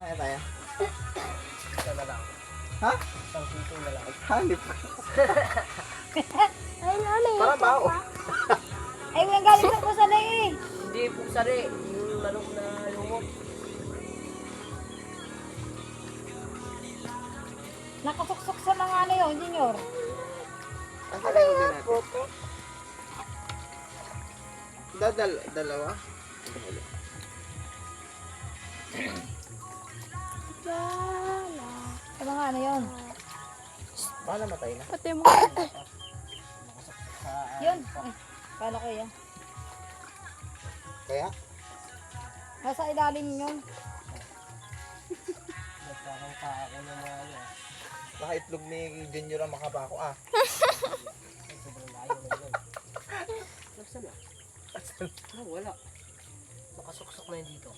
Kaya tayo. Isa na lang. Ha? Isang piso na lang. Hanip. Ay, ano yun? Parang bao. Ay, walang galing sa pusa na eh. Hindi po sari. Yung manok na lumot. Nakasuksok sa mga ano yun, junior. Ang kalayo din natin. Dalawa? Sa mga ano yun. Baka namatay na. Pati mo. Yun. Ay, kala ko yan. Kaya? Nasa ilalim yun. Parang kaako na mga ano. Baka itlog ni Junior ang makabako ah. Ay, sobrang layo na yun. Nasaan na? Ah, wala. Nakasuksok na yun dito.